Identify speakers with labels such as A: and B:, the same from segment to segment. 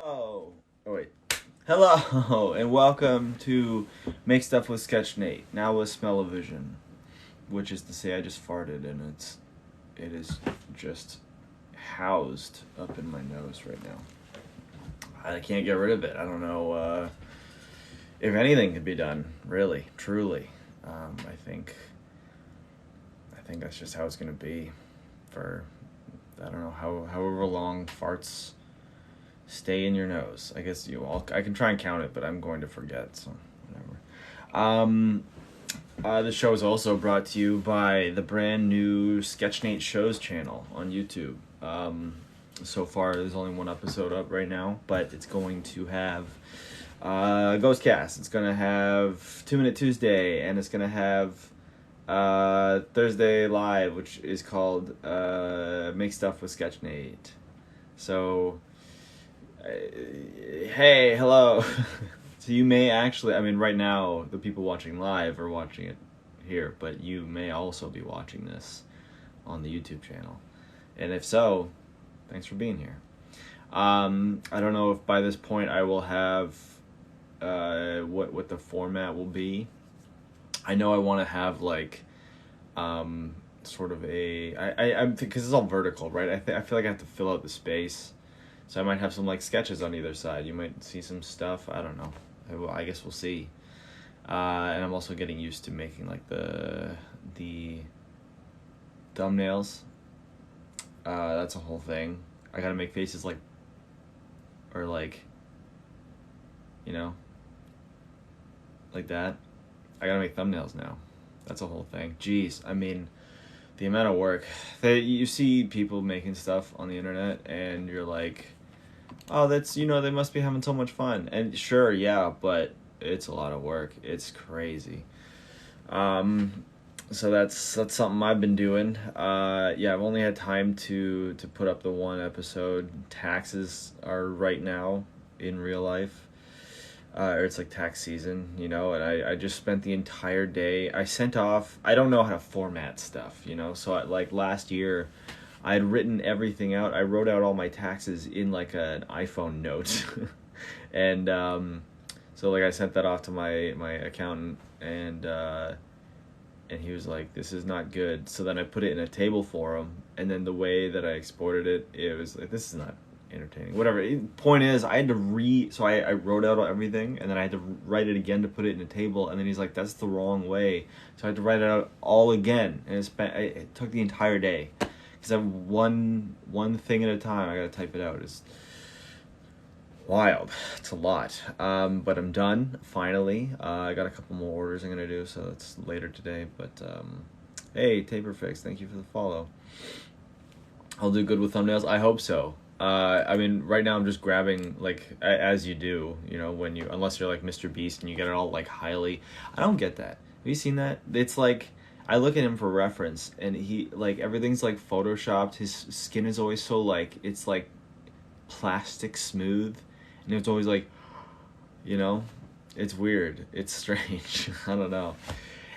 A: Oh, oh wait. Hello and welcome to Make Stuff with Sketchnate. Now with smell-o-vision, which is to say, I just farted and it is just housed up in my nose right now. I can't get rid of it. I don't know if anything could be done. Really, truly, I think that's just how it's gonna be for I don't know however long farts stay in your nose. I guess I can try and count it, but I'm going to forget, so whatever. The show is also brought to you by the brand new Sketchnate Shows channel on YouTube. So far, there's only one episode up right now, but it's going to have Ghostcast. It's going to have 2 Minute Tuesday, and it's going to have Thursday Live, which is called Make Stuff with Sketchnate. So hey, hello. So you may actually, right now, the people watching live are watching it here, but you may also be watching this on the YouTube channel. And if so, thanks for being here. I don't know if by this point I will have what the format will be. I know I want to have sort of I'm because it's all vertical, right? I feel like I have to fill out the space. So I might have some sketches on either side. You might see some stuff. I don't know. I guess we'll see. And I'm also getting used to making the thumbnails. That's a whole thing. I gotta make faces or like that. I gotta make thumbnails now. That's a whole thing. Jeez, the amount of work that you see people making stuff on the internet, and you're like, oh, that's, they must be having so much fun. And sure, yeah, but it's a lot of work. It's crazy. So that's something I've been doing. Yeah, I've only had time to put up the one episode. Taxes are right now in real life. Or it's tax season, and I just spent the entire day. I sent off, I don't know how to format stuff, so last year, I had written everything out. I wrote out all my taxes in an iPhone note. And so I sent that off to my accountant, and he was like, this is not good. So then I put it in a table for him, and then the way that I exported it, it was like, this is not entertaining. Whatever. Point is, I had to so I wrote out everything, and then I had to write it again to put it in a table, and then he's like, that's the wrong way. So I had to write it out all again, and it took the entire day. Because I'm one thing at a time. I gotta type it out. It's wild. It's a lot. But I'm done finally. I got a couple more orders I'm gonna do, so it's later today. But hey, Taperfix, thank you for the follow. I'll do good with thumbnails. I hope so. Right now I'm just grabbing as you do, unless you're like Mr. Beast and you get it all highly. I don't get that. Have you seen that? It's I look at him for reference, and he everything's photoshopped. His skin is always so it's plastic smooth, and it's always it's weird. It's strange. I don't know.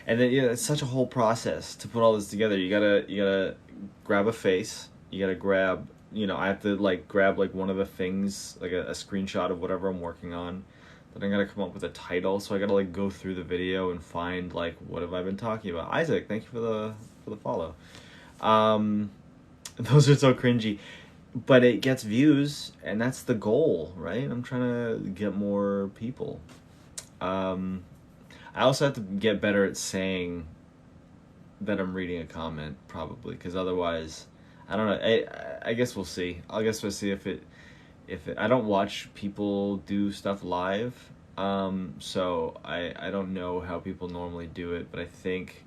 A: And then it's such a whole process to put all this together. You gotta grab a face. You gotta grab I have to grab one of the things, a screenshot of whatever I'm working on. Then I gotta come up with a title, so I gotta go through the video and find what have I been talking about. Isaac, thank you for the follow. Those are so cringy, but it gets views, and that's the goal, right? I'm trying to get more people. I also have to get better at saying that I'm reading a comment, probably, because otherwise, I don't know. I guess we'll see. I guess we'll see if I don't watch people do stuff live, so I don't know how people normally do it, but I think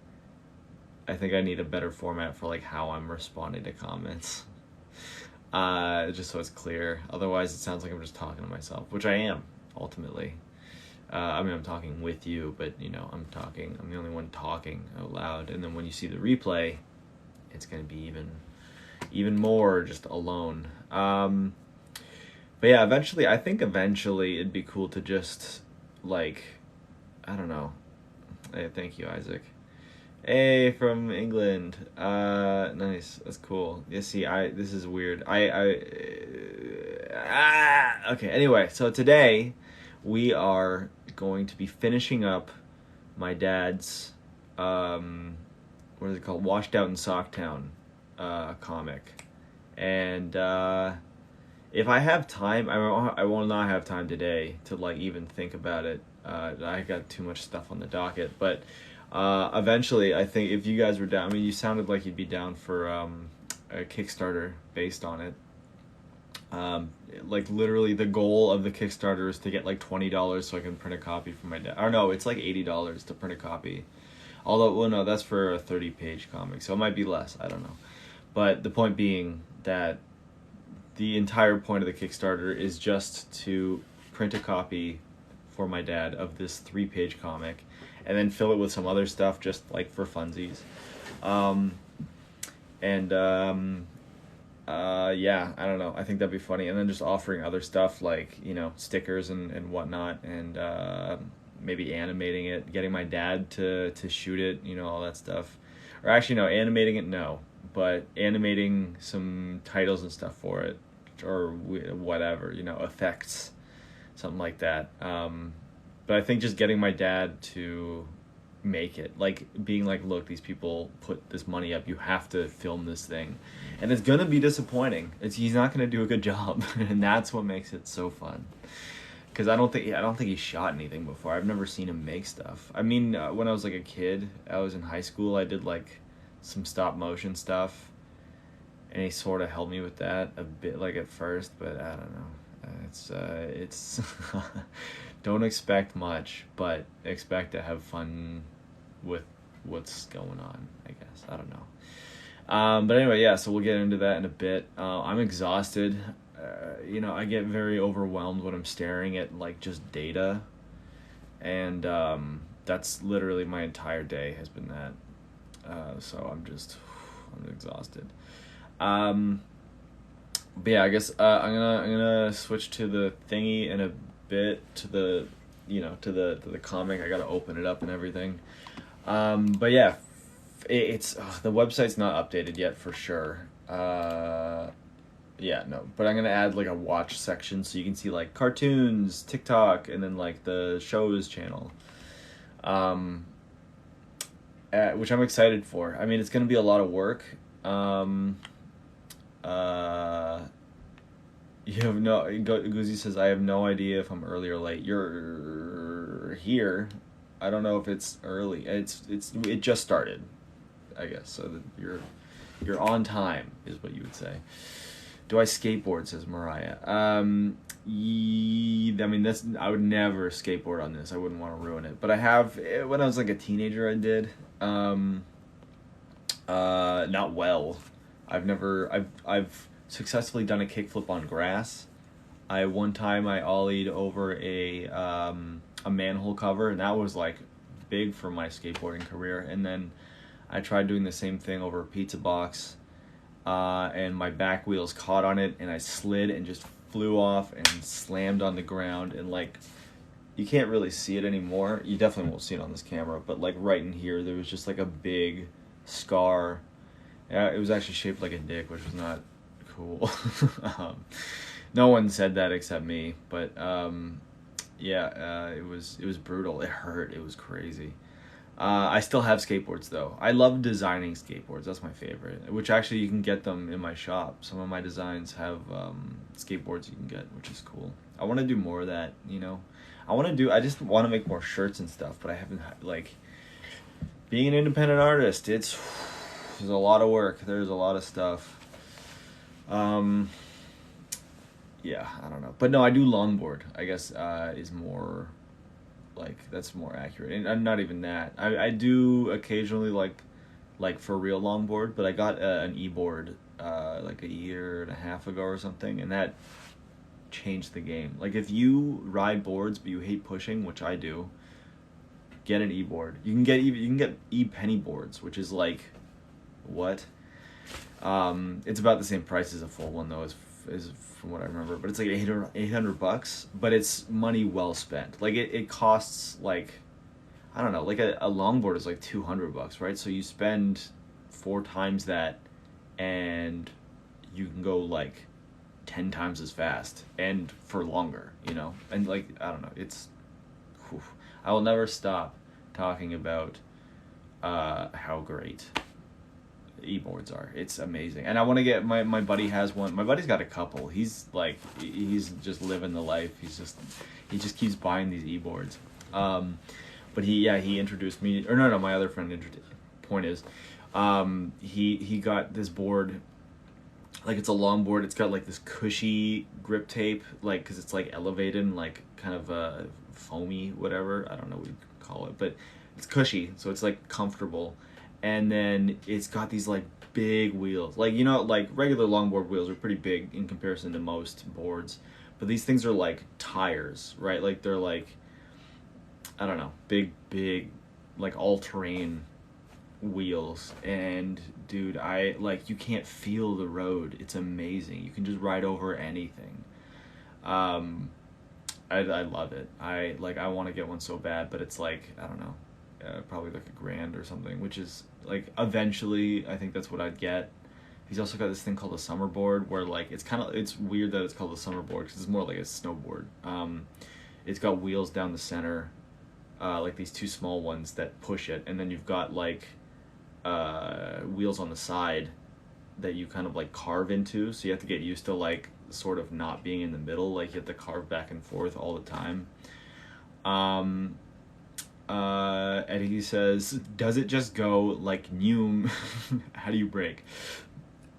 A: I need a better format for how I'm responding to comments, just so it's clear. Otherwise, it sounds like I'm just talking to myself, which I am ultimately. I'm talking with you, but I'm the only one talking out loud, and then when you see the replay, it's gonna be even more just alone. But yeah, I think eventually it'd be cool to just I don't know. Hey, thank you, Isaac. Hey, from England. Nice. That's cool. Yeah, see, this is weird. Okay, anyway, so today we are going to be finishing up my dad's, what is it called? Washed Out in Socktown comic. And if I have time, I will not have time today to like even think about it. I got too much stuff on the docket. But eventually, I think if you guys were down, I mean, you sounded like you'd be down for a Kickstarter based on it. Like literally the goal of the Kickstarter is to get like $20 so I can print a copy for my dad. Or no, it's like $80 to print a copy. Although, well, no, that's for a 30-page comic, so it might be less. I don't know. But the point being that the entire point of the Kickstarter is just to print a copy for my dad of this 3-page comic and then fill it with some other stuff just like for funsies. Yeah, I don't know. I think that'd be funny. And then just offering other stuff like, you know, stickers and whatnot, and maybe animating it, getting my dad to shoot it, you know, all that stuff. Or actually, no, animating it, no. But animating some titles and stuff for it, or whatever, you know, effects, something like that. But I think just getting my dad to make it, like being like, look, these people put this money up, you have to film this thing, and it's gonna be disappointing. He's not gonna do a good job, and that's what makes it so fun. Because I don't think he shot anything before. I've never seen him make stuff. I mean, when I was like a kid, I was in high school, I did like some stop motion stuff, and he sort of helped me with that a bit, like at first, but I don't know. It's don't expect much, but expect to have fun with what's going on, I guess. I don't know. But anyway, yeah, so we'll get into that in a bit. I'm exhausted. You know, I get very overwhelmed when I'm staring at like just data, and that's literally my entire day has been that. So I'm exhausted. But yeah, I guess I'm gonna switch to the thingy in a bit, to the comic. I gotta open it up and everything. But yeah, it's the website's not updated yet for sure. Yeah, no, but I'm gonna add like a watch section so you can see like cartoons, TikTok, and then like the shows channel. Which I'm excited for. I mean, it's gonna be a lot of work. Goozy says, I have no idea if I'm early or late. You're here. I don't know if it's early. It just started, I guess. So that you're on time is what you would say. Do I skateboard, says Mariah. I mean, I would never skateboard on this. I wouldn't want to ruin it. But I have, when I was like a teenager, I did. Not well. I've successfully done a kickflip on grass. One time I ollied over a manhole cover, and that was like big for my skateboarding career. And then I tried doing the same thing over a pizza box, and my back wheels caught on it, and I slid and just flew off and slammed on the ground. And like, you can't really see it anymore. You definitely won't see it on this camera, but like right in here, there was just like a big scar. Yeah, it was actually shaped like a dick, which was not cool. No one said that except me, but it was brutal. It hurt. It was crazy. I still have skateboards though. I love designing skateboards. That's my favorite. Which actually you can get them in my shop. Some of my designs have skateboards you can get, which is cool. I want to do more of that. You know, I just want to make more shirts and stuff, but I haven't, like, being an independent artist. There's a lot of work. There's a lot of stuff. Yeah, I don't know. But no, I do longboard, I guess, is more, like, that's more accurate. And not even that. I do occasionally, like for real longboard, but I got an e-board, like a year and a half ago or something, and that changed the game. Like, if you ride boards, but you hate pushing, which I do, get an e-board. You can get e-penny boards, which is like, what? It's about the same price as a full one though, is from what I remember, but it's like $800, but it's money well spent. Like it costs like, I don't know, like a longboard is like $200, right? So you spend 4 times that, and you can go like 10 times as fast and for longer, you know? And like, I don't know, it's, whew. I will never stop talking about how great e-boards are. It's amazing. And I want to get, my buddy has one. My buddy's got a couple. He's just living the life. He just keeps buying these e-boards. But he introduced me, or no, my other friend point is, he got this board, like it's a long board. It's got like this cushy grip tape, like, cause it's like elevated and like kind of foamy, whatever. I don't know what you call it, but it's cushy. So it's like comfortable. And then it's got these like big wheels, like, you know, like regular longboard wheels are pretty big in comparison to most boards, but these things are like tires, right? Like they're like, I don't know, big, like all-terrain wheels. And dude, you can't feel the road. It's amazing. You can just ride over anything. I love it. I want to get one so bad, but it's like, I don't know, probably like $1,000 or something, which is like, eventually I think that's what I'd get. He's also got this thing called a summer board, where like it's weird that it's called a summer board because it's more like a snowboard. It's got wheels down the center, like these two small ones that push it, and then you've got like wheels on the side that you kind of like carve into, so you have to get used to like sort of not being in the middle, like you have to carve back and forth all the time. Eddie says, does it just go like Noom? How do you brake?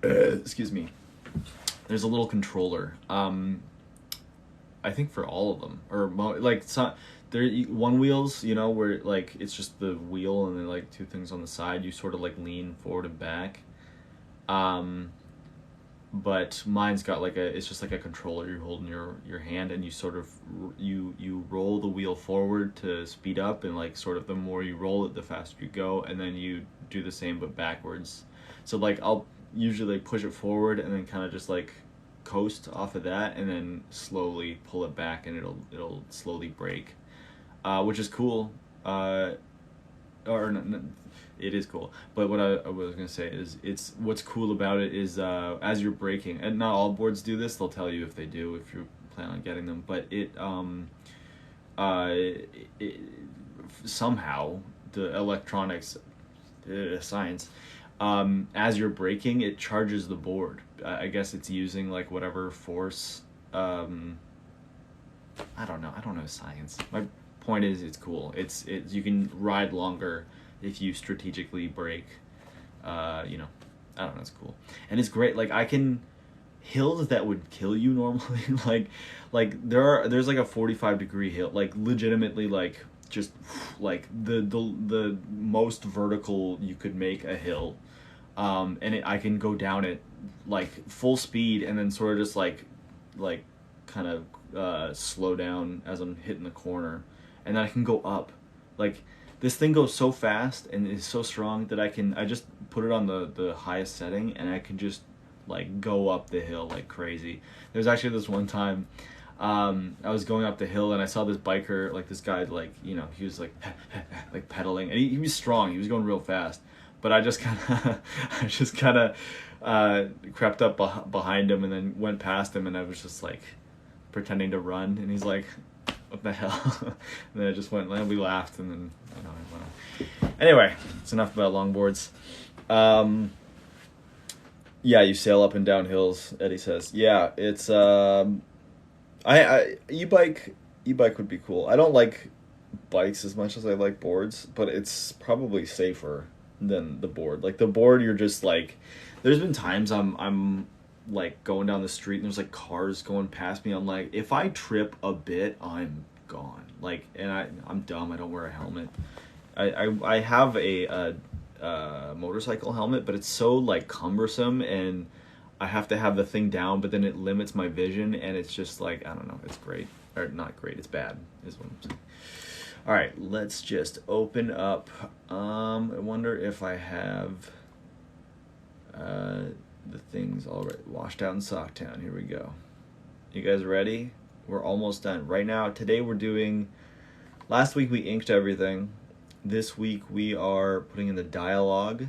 A: Excuse me. There's a little controller. I think for all of them, or like some, they're one wheels, you know, where like it's just the wheel and then like two things on the side. You sort of like lean forward and back. But mine's got like it's just like a controller you hold in your hand, and you sort of you roll the wheel forward to speed up, and like sort of the more you roll it, the faster you go, and then you do the same but backwards. So like I'll usually push it forward and then kind of just like coast off of that, and then slowly pull it back, and it'll slowly brake, which is cool. It is cool, but what I was gonna say is, it's what's cool about it is as you're braking, and not all boards do this. They'll tell you if they do, if you plan on getting them. But it somehow the electronics, science, as you're braking, it charges the board. I guess it's using like whatever force. I don't know science. My point is, it's cool. It's you can ride longer if you strategically brake. You know, I don't know, it's cool. And it's great. Like, I can hills that would kill you normally, like there's like a 45-degree hill, like legitimately, like just like the most vertical you could make a hill, and I can go down it like full speed, and then sort of just like kind of slow down as I'm hitting the corner, and then I can go up. Like, this thing goes so fast and is so strong that I just put it on the highest setting, and I can just like go up the hill like crazy. There's actually this one time I was going up the hill, and I saw this biker, like this guy, like, you know, he was like like pedaling, and he was strong, he was going real fast, but I just kind of crept up behind him and then went past him, and I was just like pretending to run, and he's like, what the hell? And then I just went, and we laughed, and then, you know, I went on. Anyway, it's enough about longboards. Yeah, you sail up and down hills, Eddie says. Yeah, it's e-bike would be cool. I don't like bikes as much as I like boards, but it's probably safer than the board. Like, the board, you're just like, there's been times I'm like going down the street and there's like cars going past me. I'm like, if I trip a bit, I'm gone. Like, and I'm dumb, I don't wear a helmet. I have a motorcycle helmet, but it's so like cumbersome, and I have to have the thing down, but then it limits my vision, and it's just like, I don't know, it's great, or not great, it's bad is what I'm saying. All right, let's just open up. I wonder if I have the things all right, washed out in Socktown. Here we go. You guys ready? We're almost done. Right now, today we're doing, last week we inked everything. This week we are putting in the dialogue.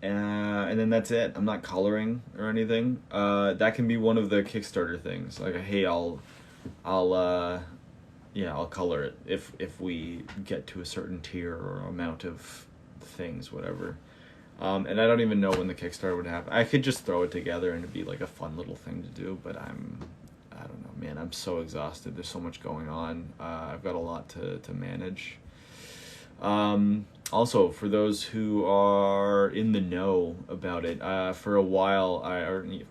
A: and then that's it. I'm not coloring or anything. That can be one of the Kickstarter things. Like, hey, I'll yeah, I'll color it if we get to a certain tier or amount of things, whatever. And I don't even know when the Kickstarter would happen. I could just throw it together and it'd be like a fun little thing to do, but I don't know, man. I'm so exhausted. There's so much going on. I've got a lot to manage. Also, for those who are in the know about it, for a while, okay,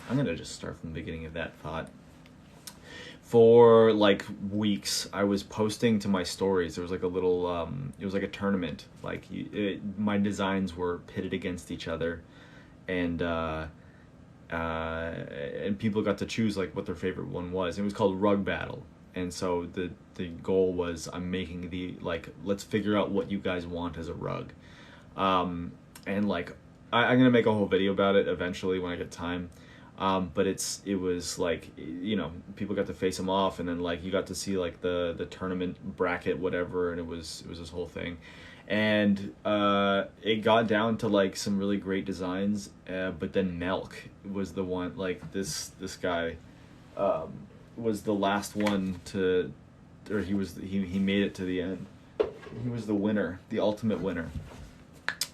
A: I'm gonna just start from the beginning of that thought. For like weeks, I was posting to my stories. There was like a little, it was like a tournament. Like my designs were pitted against each other, and people got to choose like what their favorite one was. It was called Rug Battle, and so the goal was I'm making let's figure out what you guys want as a rug, and like I'm gonna make a whole video about it eventually when I get time. But it was like, you know, people got to face them off, and then like you got to see like the tournament bracket, whatever, and it was this whole thing, and it got down to like some really great designs, but then Melk was the one, like this guy was the last one to, or he made it to the end. He was the winner, the ultimate winner,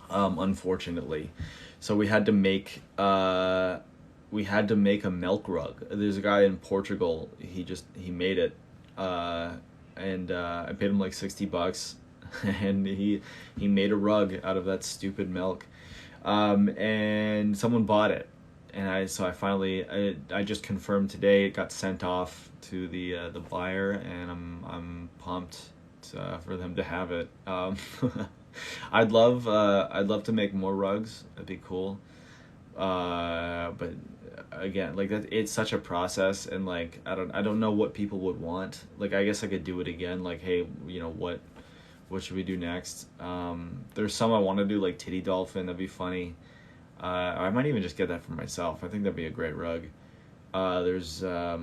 A: unfortunately. So we had to make a milk rug. There's a guy in Portugal. He made it, and I paid him like $60, and he made a rug out of that stupid milk, and someone bought it, and I finally I just confirmed today it got sent off to the buyer, and I'm pumped for them to have it. I'd love to make more rugs. That'd be cool. But again, like that, it's such a process, and like I don't know what people would want. Like I guess I could do it again. Like, hey, you know what should we do next? There's some I want to do, like Titty Dolphin. That'd be funny. I might even just get that for myself. I think that'd be a great rug. There's I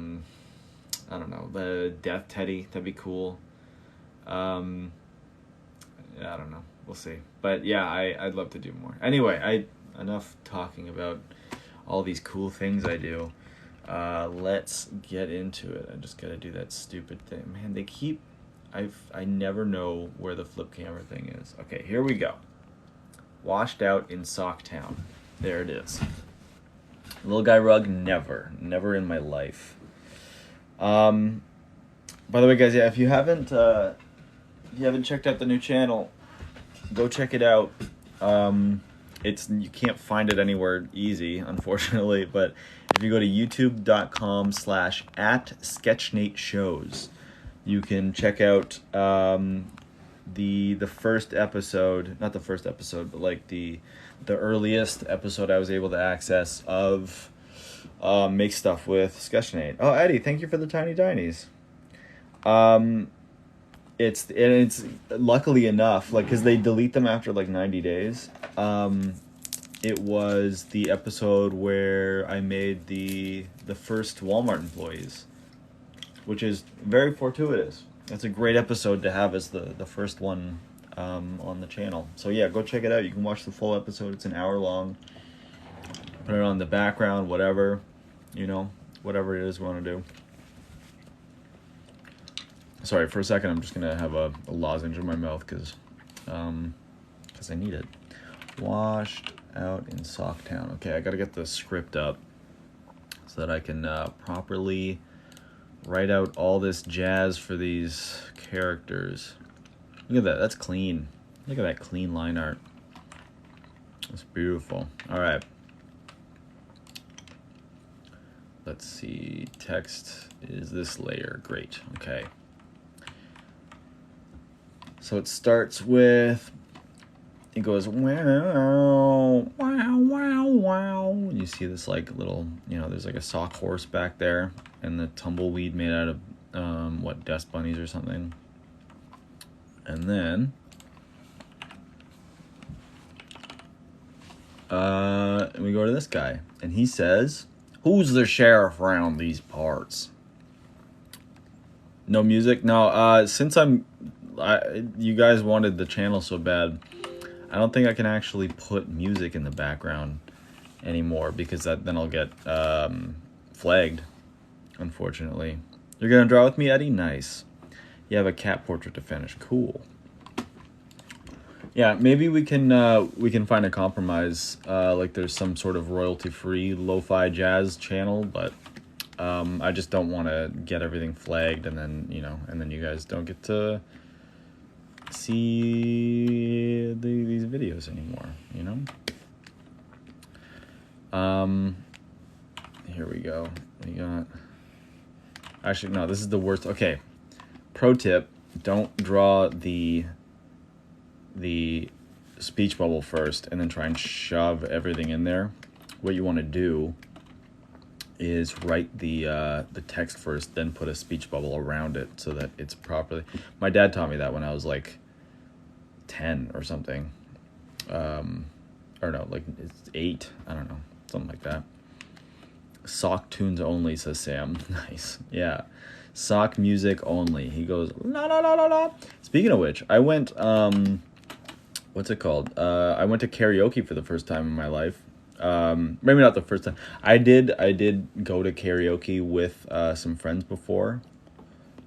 A: don't know, the Death Teddy. That'd be cool. I don't know. We'll see. But yeah, I'd love to do more. Anyway, enough talking about all these cool things I do. Let's get into it. I just gotta do that stupid thing. Man, I never know where the flip camera thing is. Okay, here we go. Washed out in Socktown. There it is. Little guy rug, never in my life. By the way, guys, yeah, if you haven't checked out the new channel, go check it out. You can't find it anywhere easy, unfortunately, but if you go to youtube.com/@sketchnate shows, you can check out the first episode, not the first episode, but like the earliest episode I was able to access of Make Stuff with Sketchnate. Oh, Eddie, thank you for the tiny dinies. It's luckily enough, like, because they delete them after like 90 days. It was the episode where I made the first Walmart employees, which is very fortuitous. That's a great episode to have as the first one on the channel. So yeah, go check it out. You can watch the full episode. It's an hour long. Put it on the background, whatever, whatever it is we want to do. Sorry, for a second, I'm just gonna have a lozenge in my mouth because I need it. Washed out in Socktown. Okay, I gotta get the script up so that I can properly write out all this jazz for these characters. Look at that. That's clean. Look at that clean line art. That's beautiful. All right. Let's see. Text is this layer. Great. Okay. So it starts with, it goes, wow, wow, wow, wow. You see this like little, there's like a sock horse back there, and the tumbleweed made out of, dust bunnies or something. And then, we go to this guy, and he says, "Who's the sheriff around these parts?" No music? No, since you guys wanted the channel so bad, I don't think I can actually put music in the background anymore because then I'll get flagged, unfortunately. You're gonna draw with me, Eddie? Nice. You have a cat portrait to finish. Cool. Yeah, maybe we can find a compromise. Like there's some sort of royalty-free lo-fi jazz channel, but I just don't want to get everything flagged, and then you guys don't get to see these videos anymore. Here we go. We got. Actually, no. This is the worst. Okay. Pro tip: don't draw the speech bubble first and then try and shove everything in there. What you want to do is write the text first, then put a speech bubble around it so that it's properly. My dad taught me that when I was like 10 or something. Or no, like it's 8. I don't know, something like that. Sock tunes only, says Sam. Nice. Yeah. Sock music only. He goes la la la la la. Speaking of which, I went what's it called? I went to karaoke for the first time in my life. Maybe not the first time. I did go to karaoke with some friends before,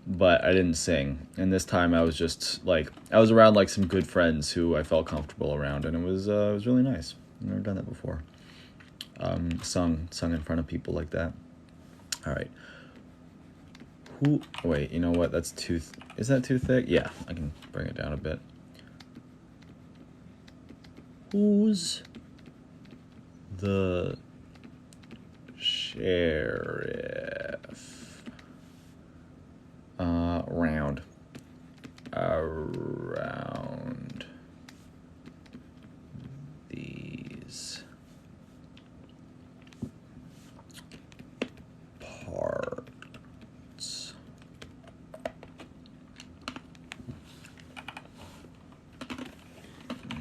A: but I didn't sing. And this time I was just like, I was around like some good friends who I felt comfortable around, and it was really nice. I've never done that before. Sung in front of people like that. All right. Wait, you know what? That's is that too thick? Yeah, I can bring it down a bit. Who's the sheriff around these parts?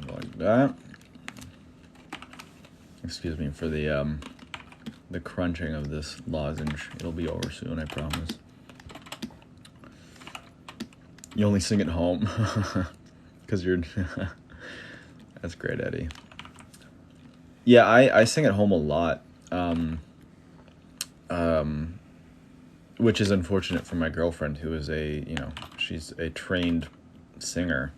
A: Like that. Excuse me for the crunching of this lozenge. It'll be over soon, I promise. You only sing at home because you're. That's great, Eddie. Yeah, I sing at home a lot, which is unfortunate for my girlfriend, who is she's a trained singer,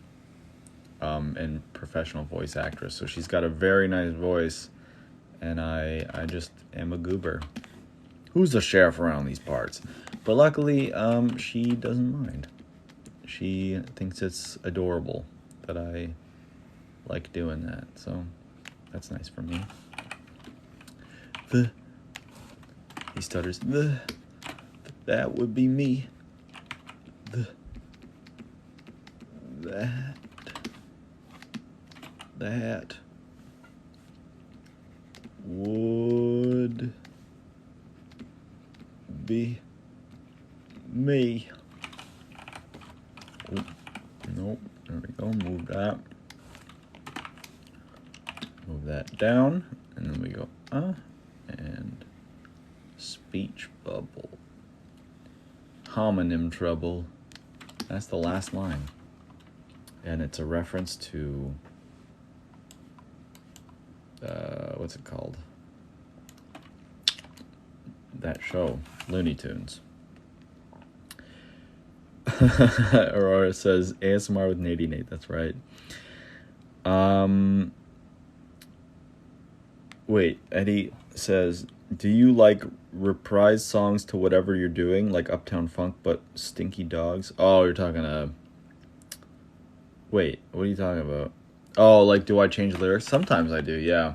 A: and professional voice actress. So she's got a very nice voice. And I just am a goober. Who's the sheriff around these parts? But luckily, she doesn't mind. She thinks it's adorable that I like doing that. So that's nice for me. He stutters. That would be me. That would be me. Oh, nope. There we go. Move that. Move that down. And then we go, and speech bubble. Homonym trouble. That's the last line. And it's a reference to what's it called? That show, Looney Tunes. Aurora says ASMR with Nate. That's right. Wait, Eddie says, do you like reprise songs to whatever you're doing, like Uptown Funk, but Stinky Dogs? Oh, you're talking wait, what are you talking about? Oh, like, do I change lyrics? Sometimes I do, yeah.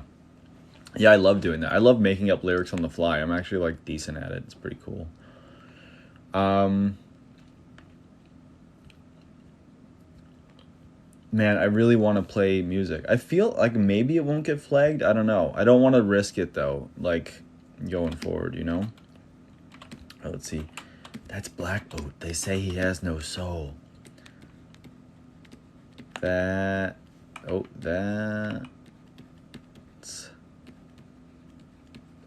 A: Yeah, I love doing that. I love making up lyrics on the fly. I'm actually, like, decent at it. It's pretty cool. Man, I really want to play music. I feel like maybe it won't get flagged. I don't know. I don't want to risk it, though, like, going forward, you know? Oh, let's see. That's Black Boot. They say he has no soul. That's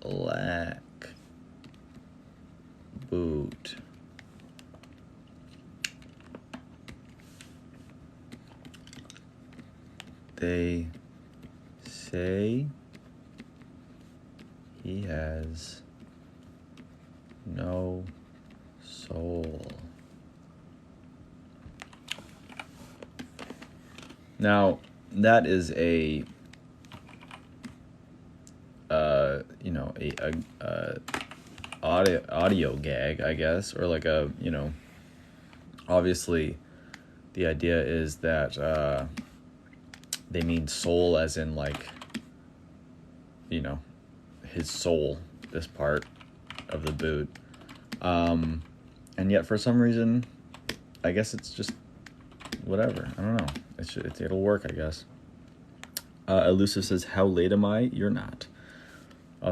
A: Black Boot. They say he has no soul. Now, that is a audio gag, I guess, or like a, obviously the idea is that they mean soul as in like, his soul, this part of the boot. And yet for some reason, I guess it's just whatever. I don't know. It'll work, I guess. Elusive says, how late am I? You're not.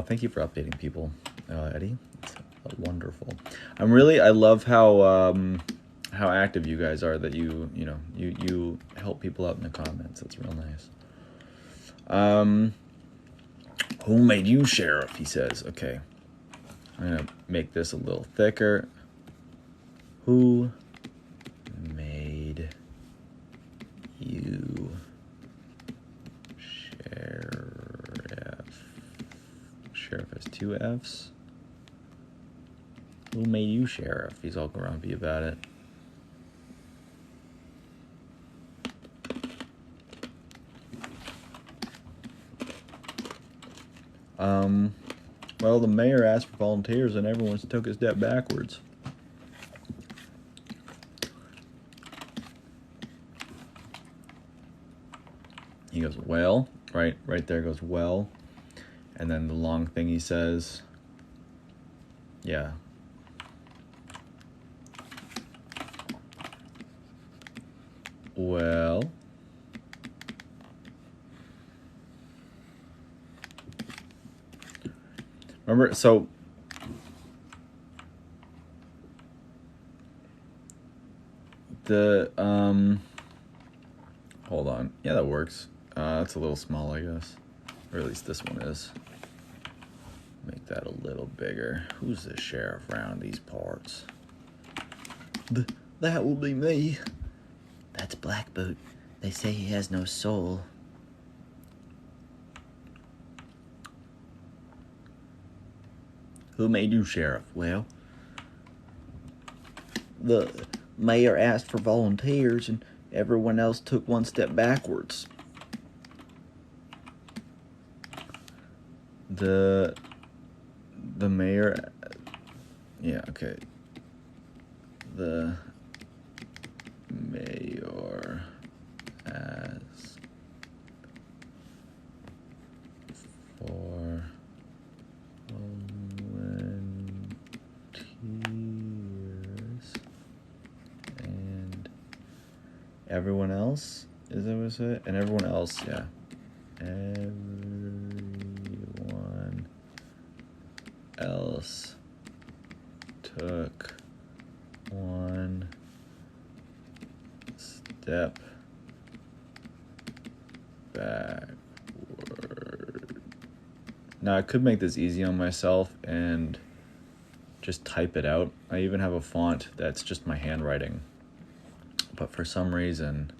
A: Thank you for updating people, Eddie. It's wonderful. I love how active you guys are, that you help people out in the comments. That's real nice. Who made you sheriff? He says. Okay. I'm going to make this a little thicker. Who made you sheriff? Sheriff has 2 F's. Who made you sheriff? He's all grumpy about it. Well, the mayor asked for volunteers and everyone took a step backwards. He goes, well, right there goes, well. And then the long thing he says, yeah. Well. Remember, so the, hold on. Yeah, that works. It's a little small, I guess. Or at least this one is. Make that a little bigger. Who's the sheriff around these parts? That will be me. That's Blackboot. They say he has no soul. Who made you sheriff? Well, the mayor asked for volunteers and everyone else took one step backwards. The mayor, yeah, okay. The mayor asked for volunteers and everyone else, is that what it said? And everyone else, yeah. Everyone else took one step backward. Now I could make this easy on myself and just type it out. I even have a font that's just my handwriting. But for some reason,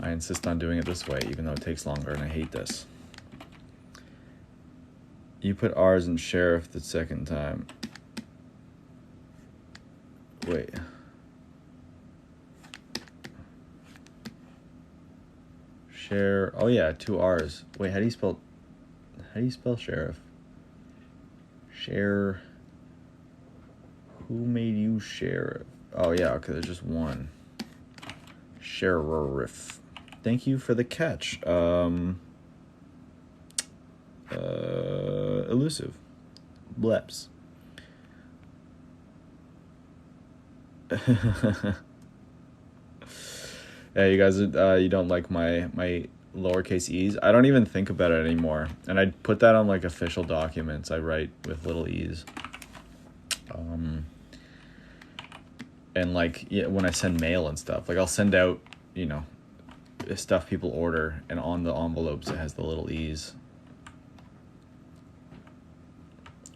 A: I insist on doing it this way, even though it takes longer, and I hate this. You put R's in sheriff the second time. Wait. Oh yeah, 2 R's. Wait, how do you spell sheriff? Who made you sheriff? Oh yeah, okay, there's just one. Sheriff. Thank you for the catch. Elusive. Bleps. Yeah, you guys, you don't like my lowercase e's. I don't even think about it anymore. And I put that on like official documents. I write with little e's. And like, yeah, when I send mail and stuff, like I'll send out, stuff people order, and on the envelopes it has the little e's.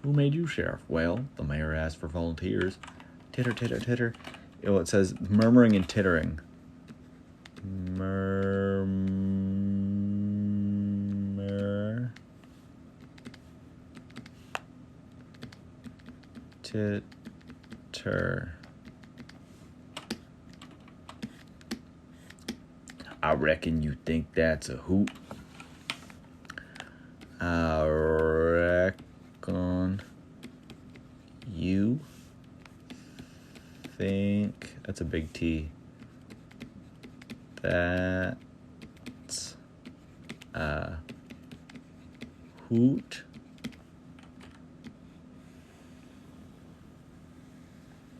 A: Who made you sheriff? Well, the mayor asked for volunteers. Titter, titter, titter. It says murmuring and tittering. Murmuring Titter. I reckon you think that's a hoot. I reckon you think that's a big T. That's a hoot.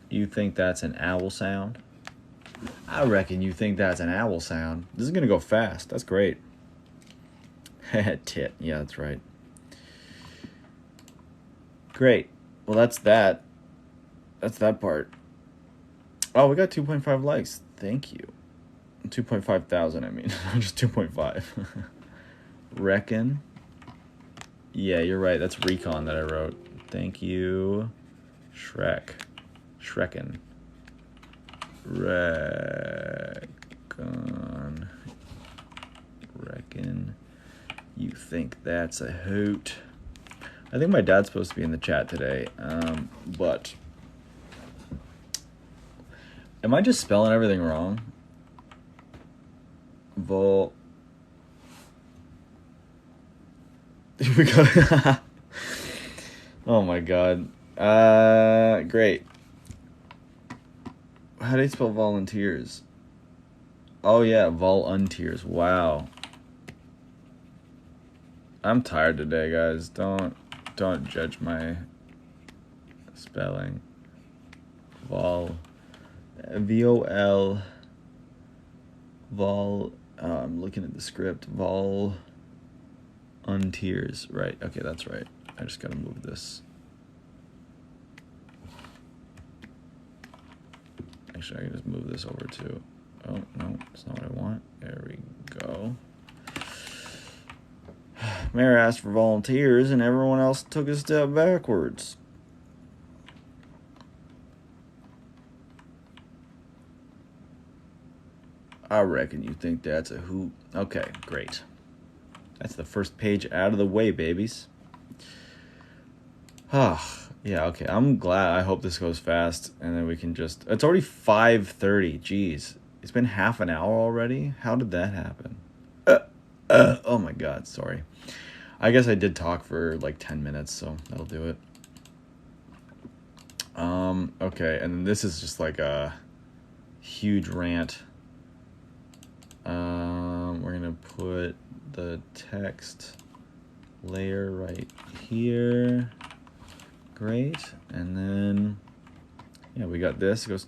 A: You think that's an owl sound? I reckon you think that's an owl sound. This is going to go fast. That's great. Tit. Yeah, that's right. Great. Well, that's that. That's that part. Oh, we got 2.5 likes. Thank you. 2.5 thousand, I mean. Just 2.5. Reckon. Yeah, you're right. That's Recon that I wrote. Thank you. Shrekken. Reckon you think that's a hoot. I think my dad's supposed to be in the chat today, but am I just spelling everything wrong? We got oh my god. Great. How do you spell volunteers? Oh yeah, volunteers. Wow. I'm tired today, guys. Don't judge my spelling. V-O-L. I'm looking at the script. Volunteers. Right. Okay, that's right. I just gotta move this. Actually, I can just move this over to... Oh, no, that's not what I want. There we go. Mayor asked for volunteers, and everyone else took a step backwards. I reckon you think that's a hoot. Okay, great. That's the first page out of the way, babies. Yeah, okay. I'm glad. I hope this goes fast, and then we can just... It's already 5:30. Jeez. It's been half an hour already? How did that happen? Oh my god, sorry. I guess I did talk for like 10 minutes, so that'll do it. Okay, and this is just like a huge rant. We're gonna put the text layer right here. Great. And then yeah, we got this. It goes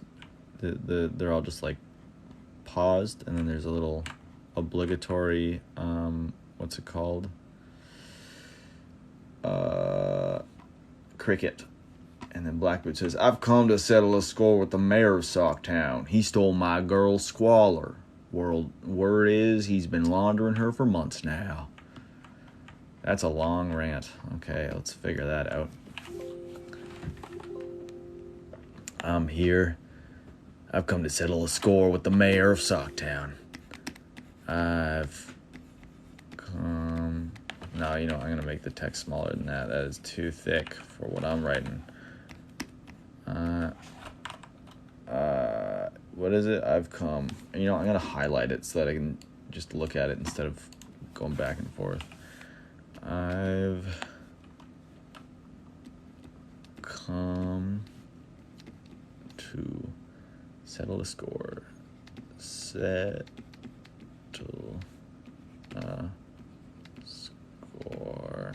A: they're all just like paused, and then there's a little obligatory what's it called? Cricket. And then Blackbeard says, I've come to settle a score with the mayor of Socktown. He stole my girl Squalor. Word is he's been laundering her for months now. That's a long rant. Okay, let's figure that out. I'm here. I've come to settle a score with the mayor of Socktown. I've come... No, I'm going to make the text smaller than that. That is too thick for what I'm writing. What is it? I've come... I'm going to highlight it so that I can just look at it instead of going back and forth. I've come to settle a score. Settle a score.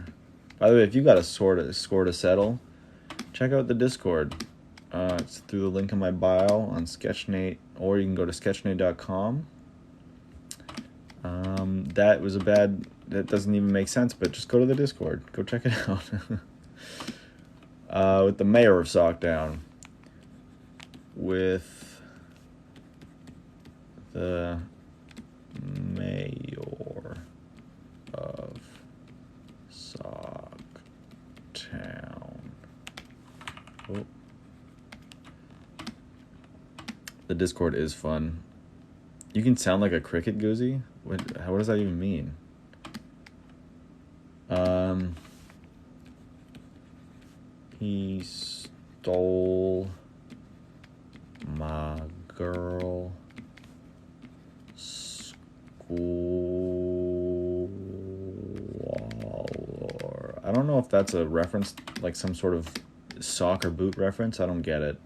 A: By the way, if you got a score to settle, check out the Discord. It's through the link in my bio on sketchnate, or you can go to sketchnate.com. That doesn't even make sense, but just go to the Discord. Go check it out. With the mayor of Socktown. With the mayor of Socktown. Oh. The Discord is fun. You can sound like a cricket, Goozy? What does that even mean? He stole my girl squalor. I don't know if that's a reference, like some sort of sock or boot reference. I don't get it.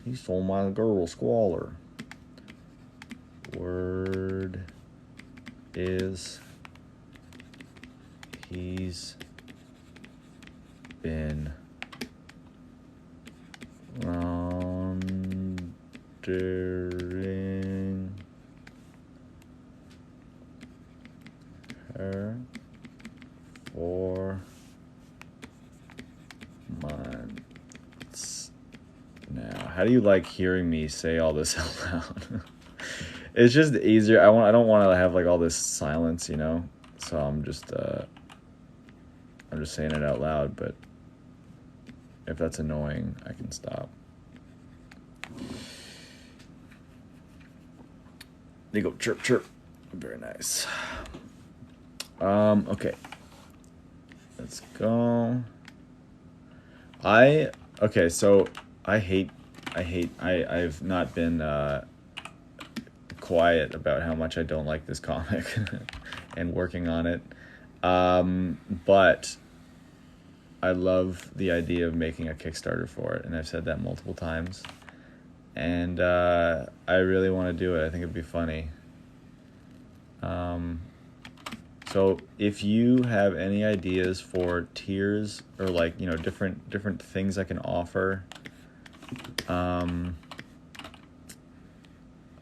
A: He stole my girl squalor. Word is he's been laundering her for months now. How do you like hearing me say all this out loud? It's just easier. I don't want to have like all this silence, you know. So I'm just saying it out loud. But if that's annoying, I can stop. They go chirp chirp. Very nice. Okay. Let's go. Okay. So I've not been quiet about how much I don't like this comic and working on it. But I love the idea of making a Kickstarter for it, and I've said that multiple times. And I really want to do it. I think it'd be funny. So if you have any ideas for tiers or like, you know, different things I can offer, I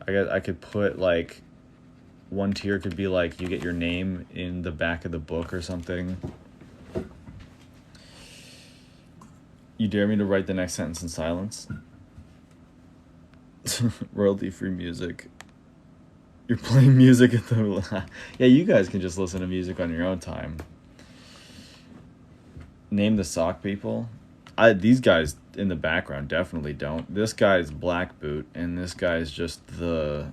A: guess I could put like one tier could be like you get your name in the back of the book or something. You dare me to write the next sentence in silence? Royalty-free music. You're playing music at the... Yeah, you guys can just listen to music on your own time. Name the sock people. These guys in the background definitely don't. This guy's Black Boot, and this guy's just the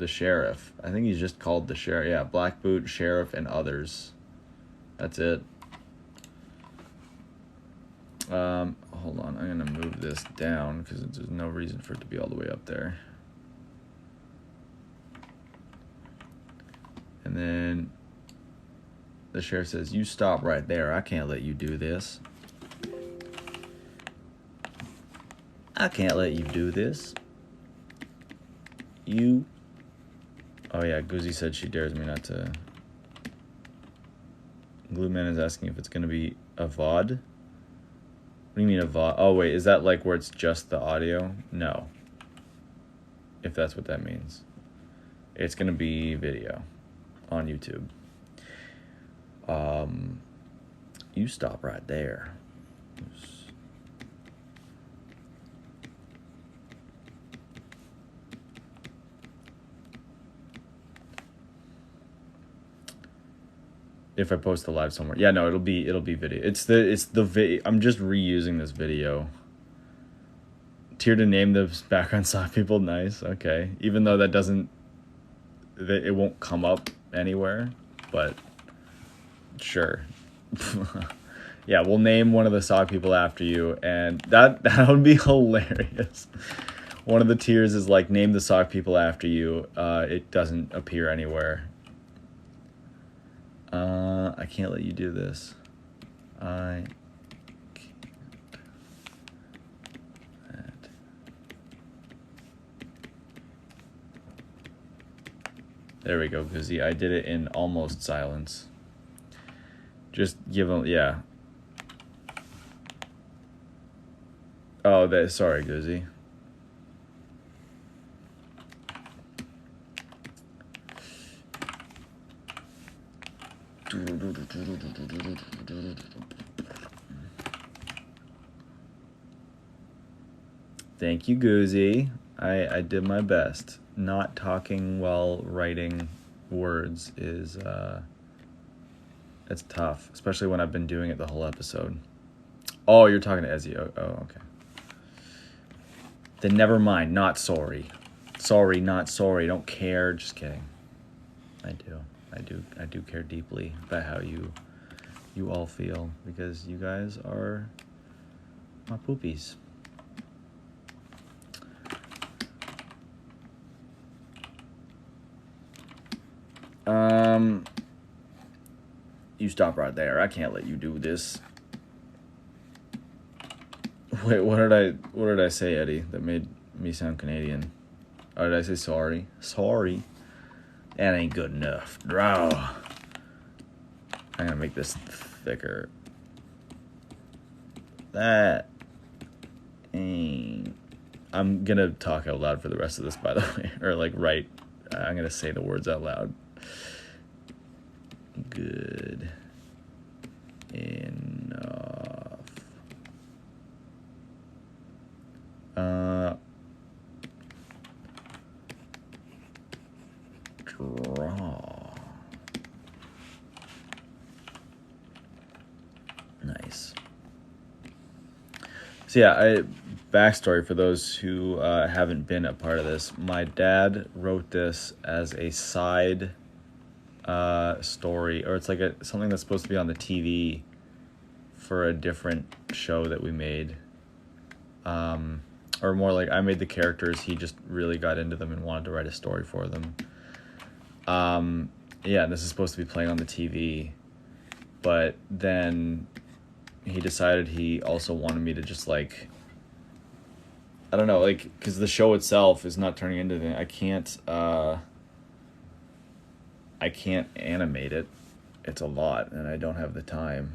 A: sheriff. I think he's just called the sheriff. Yeah, Black Boot, sheriff, and others. That's it. Hold on. I'm gonna move this down because there's no reason for it to be all the way up there. And then the sheriff says, "You stop right there. I can't let you do this. I can't let you do this. You..." Oh yeah, Goozy said she dares me not to. Glue Man is asking if it's going to be a VOD. What do you mean a VOD? Oh wait, is that like where it's just the audio? No. If that's what that means. It's going to be video on YouTube. You stop right there. If I post the live somewhere. Yeah, no, it'll be video. It's the I'm just reusing this video. Tier to name the background sock people. Nice. Okay. Even though that doesn't, it won't come up anywhere, but sure. Yeah, we'll name one of the sock people after you, and that would be hilarious. One of the tiers is like name the sock people after you. It doesn't appear anywhere. I can't let you do this. I can't. That. There we go, Goozy. I did it in almost silence. Just give them, yeah. Oh, sorry, Goozy. Thank you, Goozy. I did my best. Not talking while writing words is it's tough, especially when I've been doing it the whole episode. Oh, you're talking to Ezzy. Oh, okay. Then never mind. Not sorry. Sorry, not sorry. Don't care. Just kidding. I do care deeply about how you all feel, because you guys are My poopies. You stop right there. I can't let you do this. Wait, what did I say, Eddie, that made me sound Canadian? Oh, did I say sorry? Sorry. That ain't good enough. Draw. I'm gonna make this thicker. That ain't... I'm gonna talk out loud for the rest of this, by the way. Or like I'm gonna say the words out loud. Good enough. Draw. Nice. So yeah, backstory for those who haven't been a part of this. My dad wrote this as a side story, or it's like something that's supposed to be on the TV for a different show that we made. Or more like I made the characters, he just really got into them and wanted to write a story for them. Yeah, this is supposed to be playing on the TV, but then he decided he also wanted me to just like, I don't know, like, because the show itself is not turning into anything. I can't animate it. It's a lot, and I don't have the time.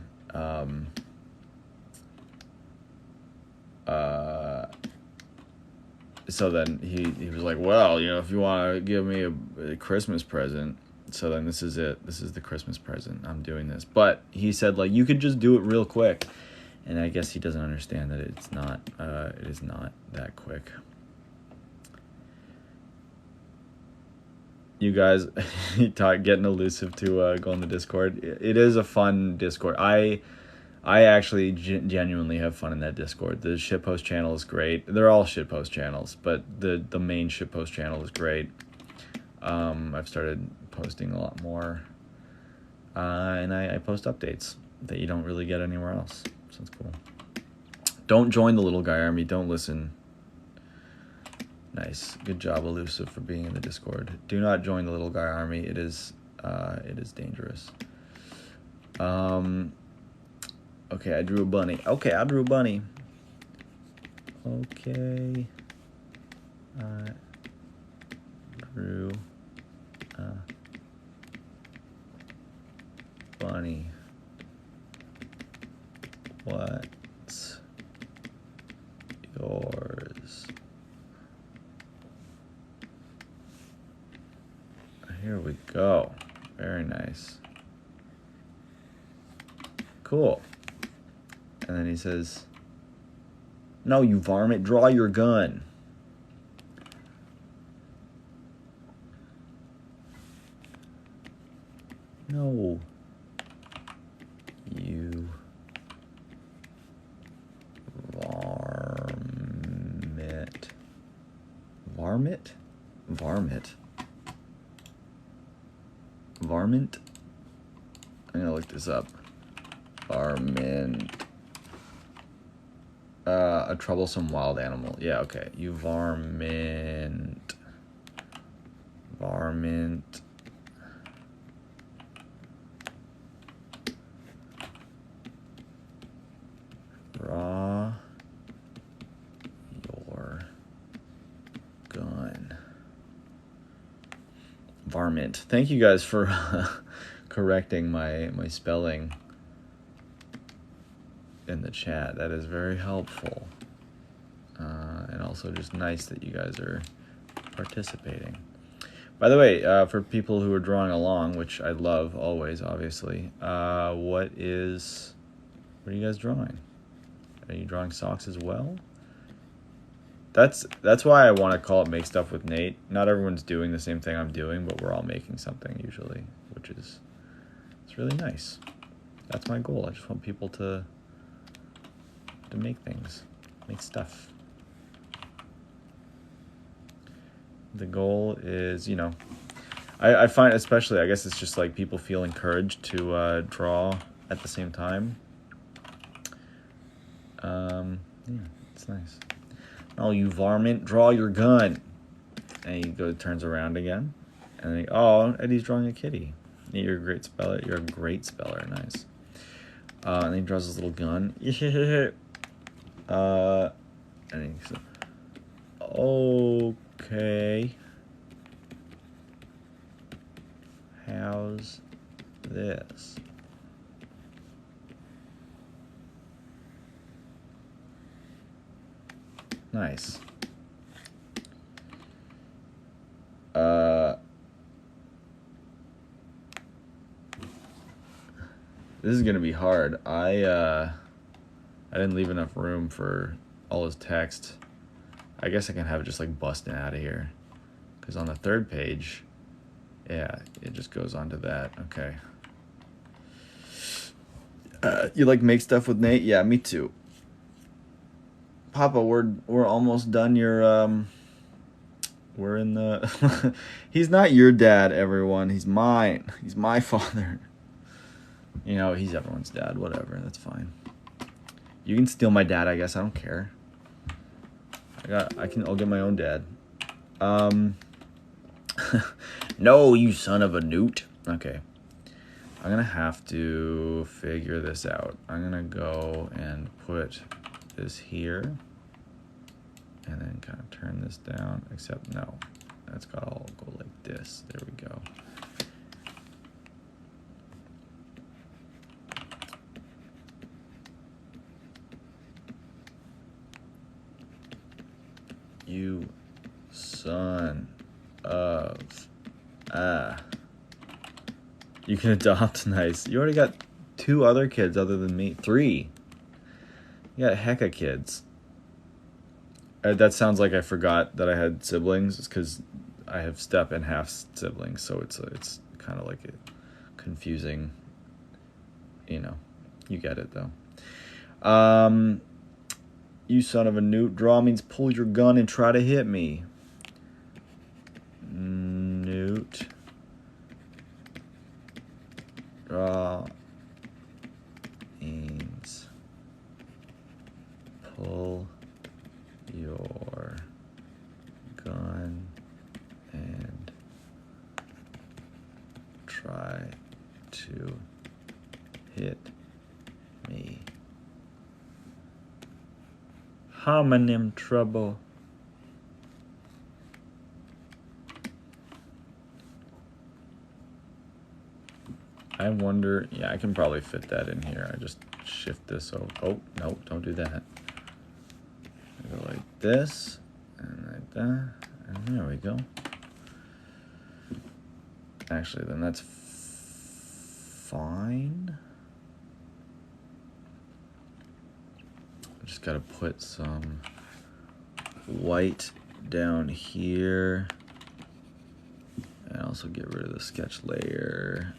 A: So then he was like, well, if you want to give me a Christmas present, so then this is it. This is the Christmas present. I'm doing this. But he said, like, you could just do it real quick. And I guess he doesn't understand that it is not that quick. You guys, getting elusive to go on the Discord. It is a fun Discord. I actually genuinely have fun in that Discord. The shitpost channel is great. They're all shitpost channels, but the main shitpost channel is great. I've started posting a lot more, and I post updates that you don't really get anywhere else. So it's cool. Don't join the little guy army. Don't listen. Nice. Good job, Elusive, for being in the Discord. Do not join the little guy army. It is dangerous. Okay, I drew a bunny. Okay, I drew a bunny. Okay. I drew a bunny. What's yours? Here we go. Very nice. Cool. And then he says, no, you varmint, draw your gun. No. You varmint. Varmint? Varmint. Varmint? I'm gonna look this up. Varmint. A troublesome wild animal. Yeah, okay. You varmint. Varmint. Draw your gun. Varmint. Thank you guys for correcting my spelling in the chat. That is very helpful. And also just nice that you guys are participating. By the way, for people who are drawing along, which I love always, obviously, what are you guys drawing? Are you drawing socks as well? That's why I want to call it Make Stuff with Nate. Not everyone's doing the same thing I'm doing, but we're all making something usually, which is, it's really nice. That's my goal. I just want people to make things, make stuff. The goal is, I find, especially, I guess it's just like people feel encouraged to draw at the same time. Yeah, it's nice. Oh, you varmint, draw your gun. And he turns around again. And then Eddie's drawing a kitty. You're a great speller. You're a great speller. Nice. And then he draws his little gun. And he says, okay. How's this? Nice. This is gonna be hard. I didn't leave enough room for all his text. I guess I can have it just like busting out of here, because on the third page, yeah, it just goes on to that. Okay. You like make stuff with Nate? Yeah, me too. Papa, we're almost done. We're in the. He's not your dad, everyone. He's mine. He's my father. You know, he's everyone's dad. Whatever, that's fine. You can steal my dad, I guess. I don't care. I'll get my own dad. No, you son of a newt. Okay. I'm gonna have to figure this out. I'm gonna go and put this here. And then kind of turn this down, except no. That's got all go like this. There we go. You son of you can adopt. Nice. You already got 2 other kids other than me. 3. You got a heck of kids. That sounds like I forgot that I had siblings. It's because I have step and half siblings, so it's kind of like a confusing. You know, you get it though. You son of a newt. Draw means pull your gun and try to hit me. Newt. Draw means pull your gun and try to hit me. Homonym trouble. I wonder, yeah, I can probably fit that in here. I just shift this over. Oh, no, don't do that. I go like this, and like that, and there we go. Actually, then that's fine. I just gotta put some white down here. And also get rid of the sketch layer.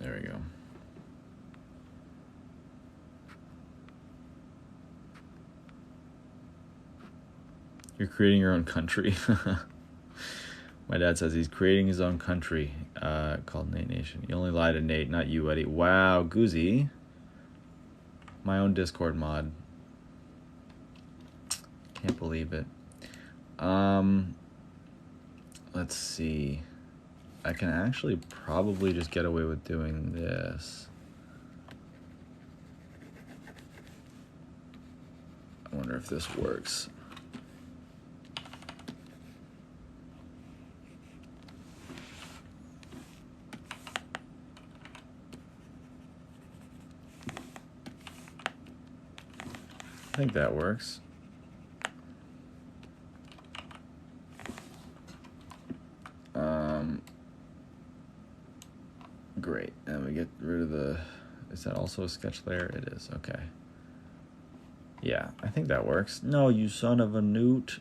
A: There we go. You're creating your own country. My dad says he's creating his own country called Nate Nation. You only lie to Nate, not you, Eddie. Wow, Goozy. My own Discord mod. Can't believe it. Let's see. I can actually probably just get away with doing this. I wonder if this works. I think that works. Great. And we get rid of the... Is that also a sketch layer? It is. Okay. Yeah, I think that works. No, you son of a newt.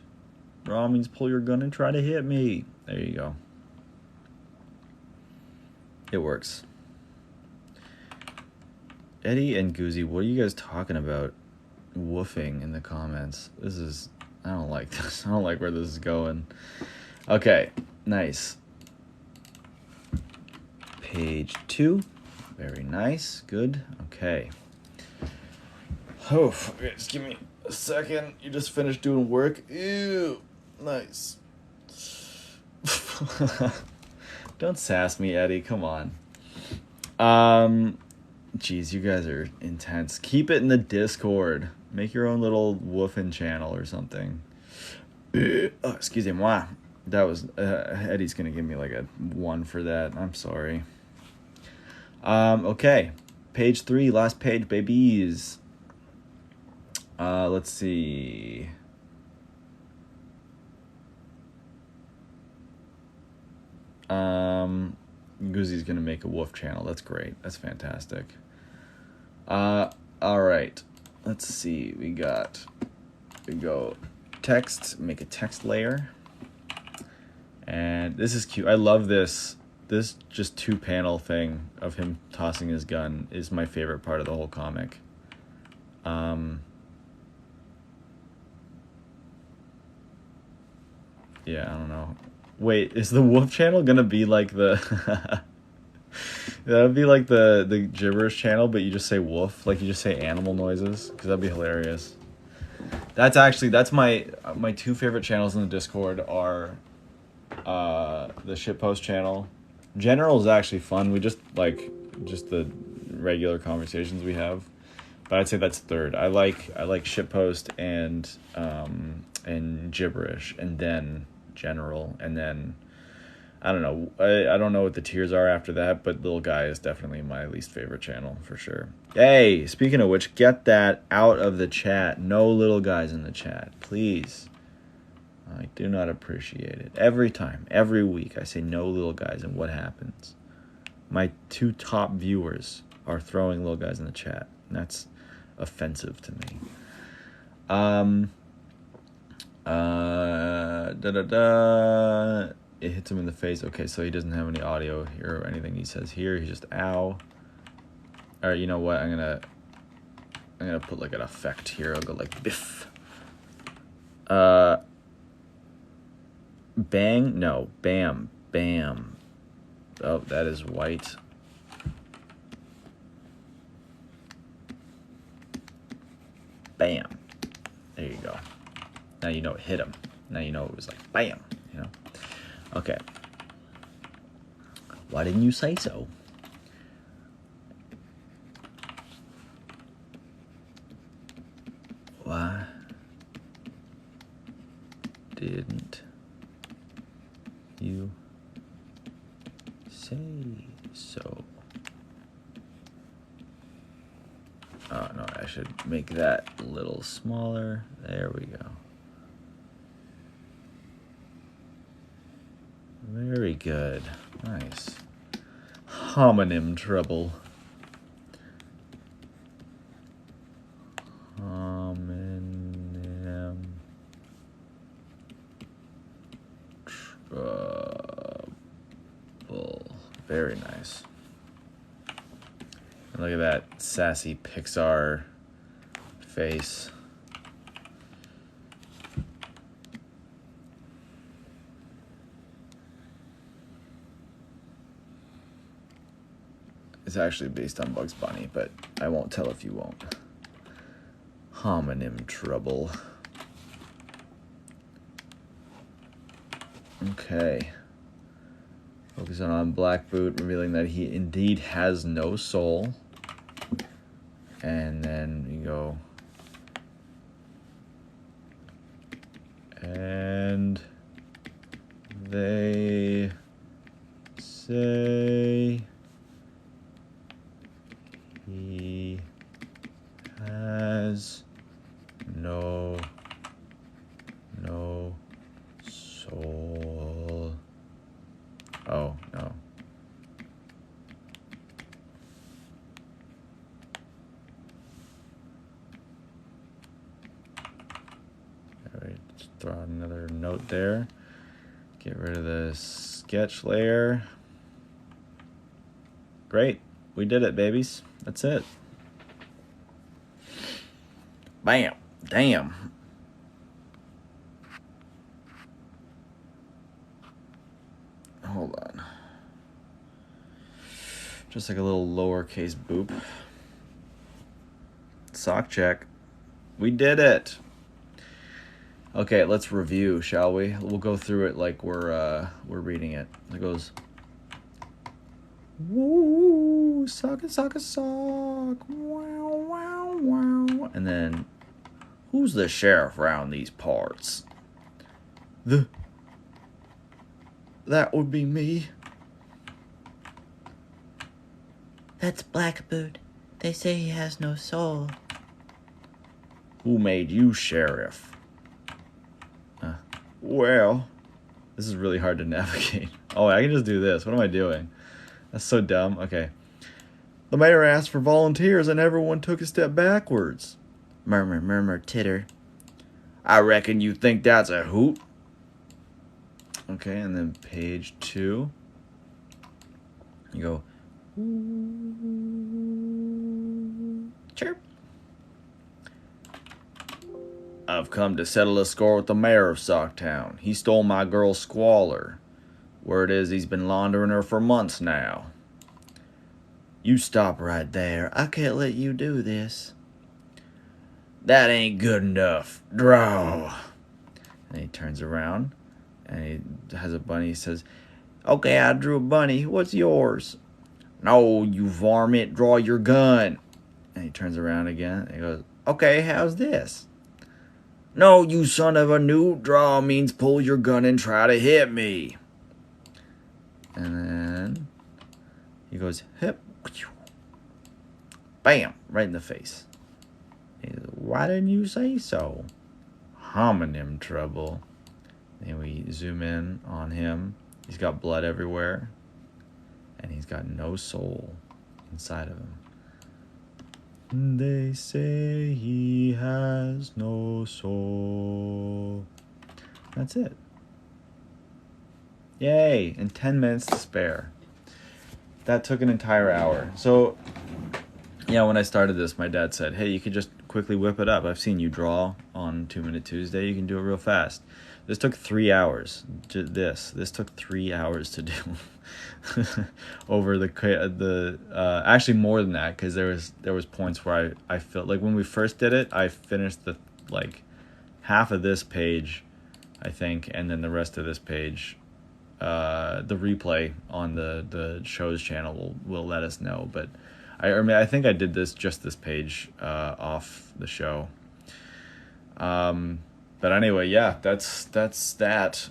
A: Draw means pull your gun and try to hit me. There you go. It works. Eddie and Goozy, what are you guys talking about? Woofing in the comments. This is... I don't like this. I don't like where this is going. Okay, nice. page 2. Very nice. Good. Okay. Oh, okay, just give me a second. You just finished doing work. Ew. Nice. Don't sass me, Eddie. Come on. Geez, you guys are intense. Keep it in the Discord. Make your own little woofing channel or something. Oh, excuse me. That was Eddie's gonna give me like a 1 for that. I'm sorry. Okay. Page 3, last page, babies. Let's see. Goozy's gonna make a woof channel. That's great. That's fantastic. All right. Let's see. We go text. Make a text layer. And this is cute. I love this. This just 2-panel thing of him tossing his gun is my favorite part of the whole comic. Yeah, I don't know. Wait, is the Wolf channel gonna be like the... That would be like the gibberish channel, but you just say wolf, like you just say animal noises, because that'd be hilarious. That's my 2 favorite channels in the Discord are the shitpost channel. General is actually fun. We just the regular conversations we have, but I'd say that's 3rd. I like shitpost and gibberish, and then general, and then I don't know. I don't know what the tiers are after that, but Little Guy is definitely my least favorite channel for sure. Hey, speaking of which, get that out of the chat. No little guys in the chat, please. I do not appreciate it. Every time, every week, I say no little guys, and what happens? My 2 top viewers are throwing little guys in the chat, and that's offensive to me. It hits him in the face. Okay, so he doesn't have any audio here or anything he says here. He's just ow. All right, you know what? I'm gonna put like an effect here. I'll go like biff. Bang? No, bam, bam. Oh, that is white. Bam. There you go. Now you know it hit him. Now you know it was like bam. You know. Okay. Why didn't you say so? Why didn't you say so? Oh, no, I should make that a little smaller. There we go. Very good. Nice. Homonym trouble. Homonym trouble. Very nice. And look at that sassy Pixar face. It's actually based on Bugs Bunny, but I won't tell if you won't. Homonym trouble. Okay. Focusing on Black Boot, revealing that he indeed has no soul. And then we go. And they say he has no soul. Oh, no. All right, just throw out another note there. Get rid of the sketch layer. Great. We did it, babies. That's it. Bam. Damn. Hold on. Just like a little lowercase boop. Sock check. We did it. Okay, let's review, shall we? We'll go through it like we're reading it. It goes, woo, sock, wow, wow, wow. And then, who's the sheriff around these parts? That would be me.
B: That's Blackboot. They say he has no soul.
A: Who made you sheriff? Well, this is really hard to navigate. Oh, I can just do this. What am I doing? That's so dumb. Okay. The mayor asked for volunteers and everyone took a step backwards.
B: Murmur, murmur, titter.
A: I reckon you think that's a hoot. Okay, and then page 2. You go, chirp. I've come to settle a score with the mayor of Socktown. He stole my girl Squalor. Word is he's been laundering her for months now. You stop right there. I can't let you do this. That ain't good enough. Draw. And he turns around and he has a bunny. He says, okay, I drew a bunny. What's yours? No, you varmint. Draw your gun. And he turns around again and he goes, okay, how's this? No, you son of a newt. Draw means pull your gun and try to hit me. And then he goes, hip. Bam, right in the face. He goes, why didn't you say so? Homonym trouble. Then we zoom in on him. He's got blood everywhere. And he's got no soul inside of him. They say he has no soul. That's it. Yay, and 10 minutes to spare. That took an entire hour. So, yeah, when I started this, my dad said, hey, you could just quickly whip it up. I've seen you draw on 2 Minute Tuesday. You can do it real fast. This took 3 hours. This took 3 hours to do. Over the actually more than that, because there was points where I felt like when we first did it, I finished the half of this page, I think, and then the rest of this page. The replay on the show's channel will let us know, but I think I did this page off the show. But anyway, yeah, that's that.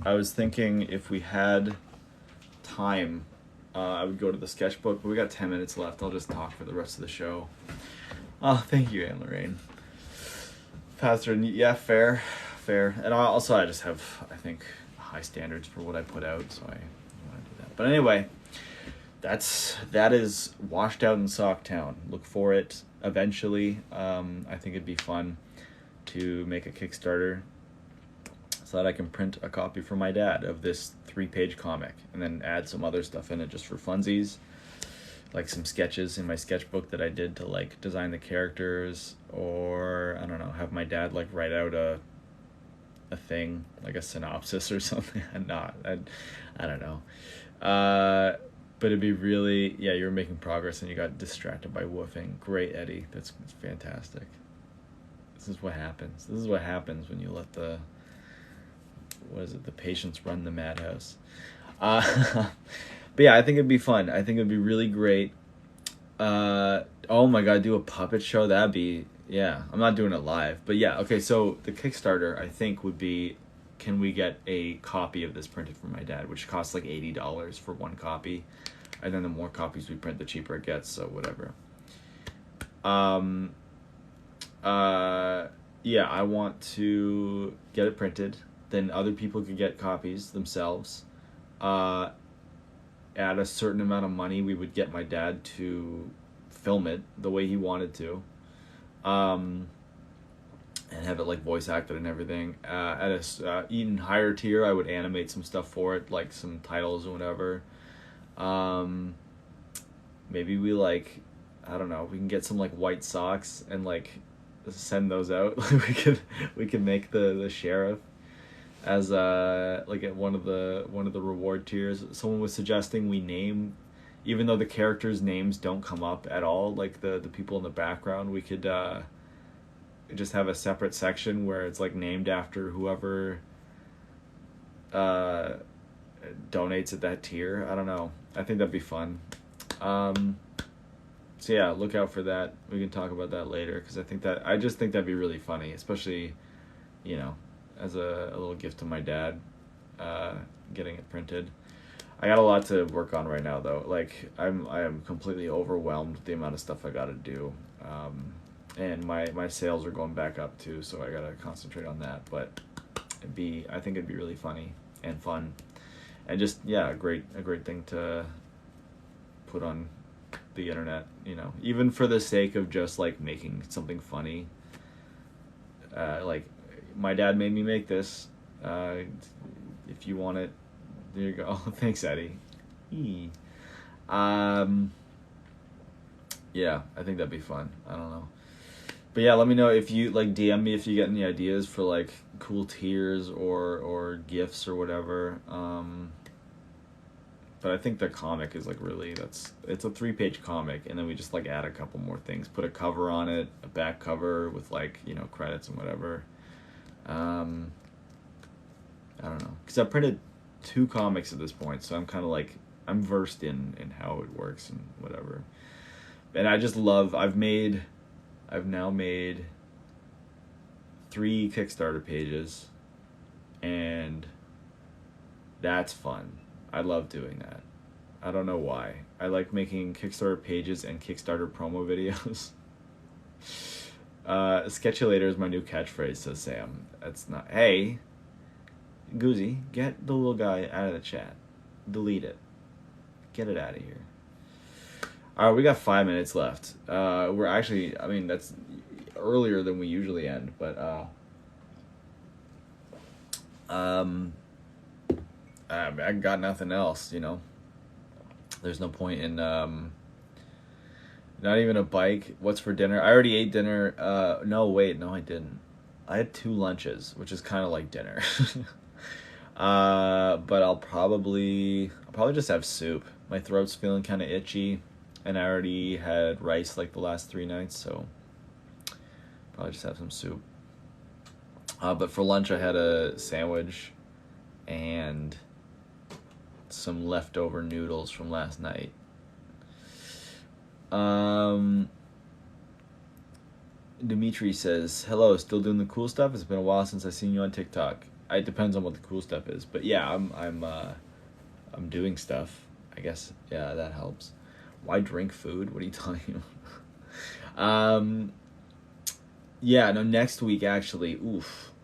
A: I was thinking if we had time, I would go to the sketchbook, but we got 10 minutes left. I'll just talk for the rest of the show. Oh, thank you, Anne Lorraine. Pastor, yeah, fair. And I just have, I think, high standards for what I put out, so I want to do that. But anyway, that is Washed Out in Socktown. Look for it eventually. I think it'd be fun to make a Kickstarter so that I can print a copy for my dad of this 3-page comic and then add some other stuff in it just for funsies, like some sketches in my sketchbook that I did to design the characters, or I don't know, have my dad write out a thing, like a synopsis or something. I don't know. But it'd be really, yeah, you were making progress and you got distracted by woofing. Great, Eddie. That's fantastic. This is what happens. This is what happens when you let the patients run the madhouse. But yeah, I think it'd be fun. I think it'd be really great. Oh my God, do a puppet show? That'd be, yeah. I'm not doing it live, but yeah. Okay, so the Kickstarter, I think, would be, can we get a copy of this printed for my dad, which costs $80 for one copy. And then the more copies we print, the cheaper it gets, so whatever. Yeah, I want to get it printed. Then other people could get copies themselves. At a certain amount of money, we would get my dad to film it the way he wanted to. And have it voice acted and everything. At a even higher tier, I would animate some stuff for it, like some titles or whatever. Maybe we I don't know, we can get some white socks and send those out. we could make the sheriff as at one of the reward tiers. Someone was suggesting we name even though the characters' names don't come up at all, like the people in the background, we could just have a separate section where it's like named after whoever donates at that tier. I don't know. I think that'd be fun. So yeah, look out for that. We can talk about that later, because I just think that'd be really funny, especially, you know, as a little gift to my dad, getting it printed. I got a lot to work on right now, though. Like, I am completely overwhelmed with the amount of stuff I got to do, and my sales are going back up too, so I gotta concentrate on that. But I think it'd be really funny and fun, and just a great thing to put on the internet, you know, even for the sake of just like making something funny. Like, my dad made me make this. If you want it, there you go. Thanks, Eddie. Yeah, I think that'd be fun. I don't know. But yeah, let me know if you like, DM me if you get any ideas for like cool tiers or gifts or whatever. But I think the comic is like it's a 3-page comic, and then we just like add a couple more things, put a cover on it, a back cover with like, you know, credits and whatever. I don't know, because I've printed 2 comics at this point, so I'm kind of like, I'm versed in how it works and whatever. And I just love, I've now made 3 Kickstarter pages, and that's fun. I love doing that. I don't know why. I like making Kickstarter pages and Kickstarter promo videos. Sketchulator is my new catchphrase, says Sam. That's not... Hey, Goozy, get the little guy out of the chat. Delete it. Get it out of here. Alright, we got 5 minutes left. We're actually... I mean, that's earlier than we usually end, but... I got nothing else, you know. There's no point in not even a bike. What's for dinner? I already ate dinner. No, I didn't. I had 2 lunches, which is kind of like dinner. But I'll probably just have soup. My throat's feeling kind of itchy, and I already had rice like the last 3 nights, so probably just have some soup. But for lunch I had a sandwich and some leftover noodles from last night. Dimitri says, hello, still doing the cool stuff? It's been a while since I've seen you on TikTok. It depends on what the cool stuff is, but yeah, I'm doing stuff, I guess. Yeah, that helps. Why drink food? What are you talking about? Yeah, no, next week actually,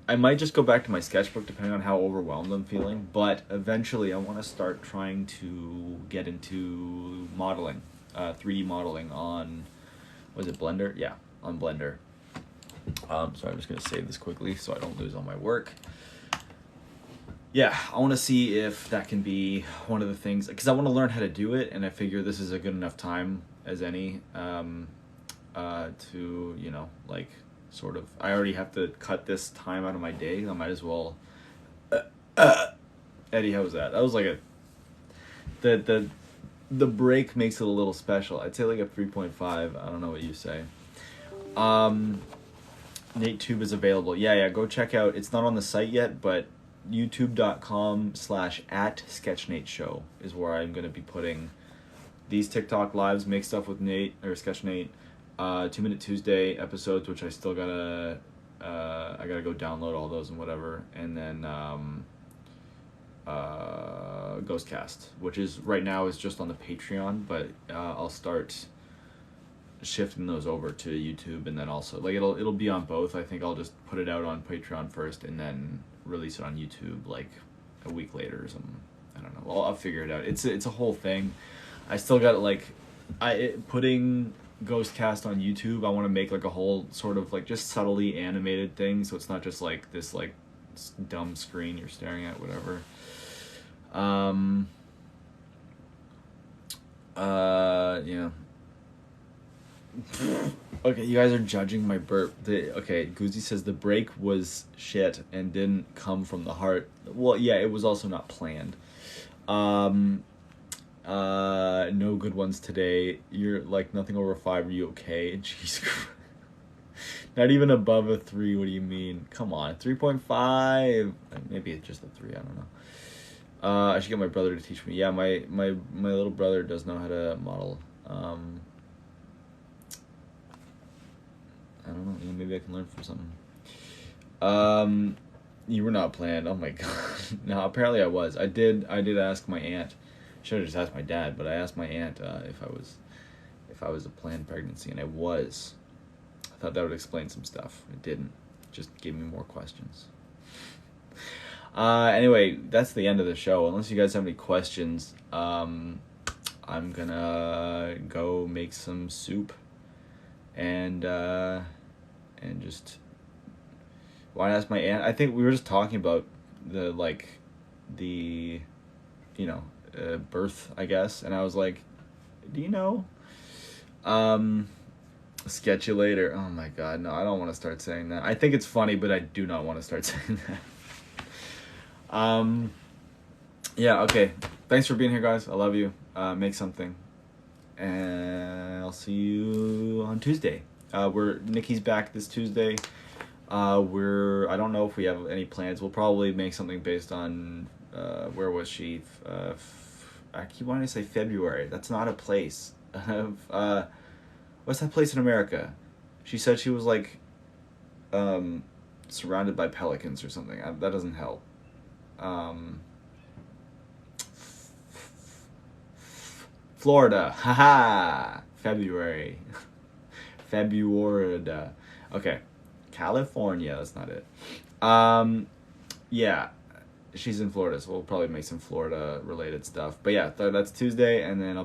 A: I might just go back to my sketchbook depending on how overwhelmed I'm feeling, but eventually I want to start trying to get into modeling, 3D modeling on, was it Blender? Yeah, on Blender. So I'm just going to save this quickly so I don't lose all my work. Yeah, I want to see if that can be one of the things, because I want to learn how to do it, and I figure this is a good enough time as any to, you know, like, sort of, I already have to cut this time out of my day. I might as well. Eddie, how was that? That was like the break makes it a little special. I'd say like a 3.5. I don't know what you say. NateTube is available. Yeah. Go check out. It's not on the site yet, but youtube.com/@sketchnateshow is where I'm going to be putting these TikTok lives, Make Stuff with Nate or Sketchnate. 2 Minute Tuesday episodes, which I still gotta go download all those and whatever, and then Ghostcast, which is right now is just on the Patreon, but I'll start shifting those over to YouTube, and then also like it'll be on both. I think I'll just put it out on Patreon first, and then release it on YouTube like a week later or something. I don't know. Well, I'll figure it out. It's a whole thing. I still got putting Ghostcast on YouTube. I want to make like a whole sort of like just subtly animated thing, so it's not just like this like dumb screen you're staring at, whatever. Yeah. Okay, you guys are judging my burp. Okay, Goozy says the break was shit and didn't come from the heart. Well, yeah, it was also not planned. No good ones today. You're like nothing over 5. Are you okay? Jeez Christ. Not even above a 3. What do you mean? Come on, 3.5. Maybe it's just a 3. I don't know. I should get my brother to teach me. Yeah, my little brother does know how to model. I don't know. Yeah, maybe I can learn from something. You were not planned. Oh my god. No, apparently I was. I did ask my aunt. Should have just asked my dad, but I asked my aunt if I was a planned pregnancy, and I was. I thought that would explain some stuff. It didn't. It just gave me more questions. Anyway, that's the end of the show. Unless you guys have any questions, I'm gonna go make some soup and just why ask my aunt? I think we were just talking about the birth, I guess, and I was like, do you know? Sketch you later. Oh my god, no, I don't want to start saying that. I think it's funny, but I do not want to start saying that. Yeah, okay. Thanks for being here, guys. I love you. Make something. And I'll see you on Tuesday. Nikki's back this Tuesday. I don't know if we have any plans. We'll probably make something based on, where was she? I keep wanting to say February. That's not a place. What's that place in America? She said she was like, surrounded by pelicans or something. That doesn't help. Florida. Haha. February. February. Okay. California. That's not it. Yeah. She's in Florida, so we'll probably make some Florida related stuff. But yeah, that's Tuesday, and then I'll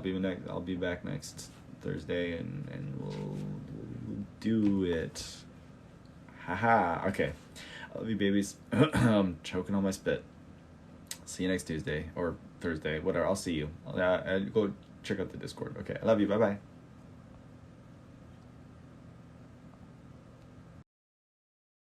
A: be back next Thursday, and we'll do it. Haha. Okay. I love you, babies. I'm choking on my spit. See you next Tuesday or Thursday, whatever. I'll see you. I'll go check out the Discord. Okay. I love you. Bye bye.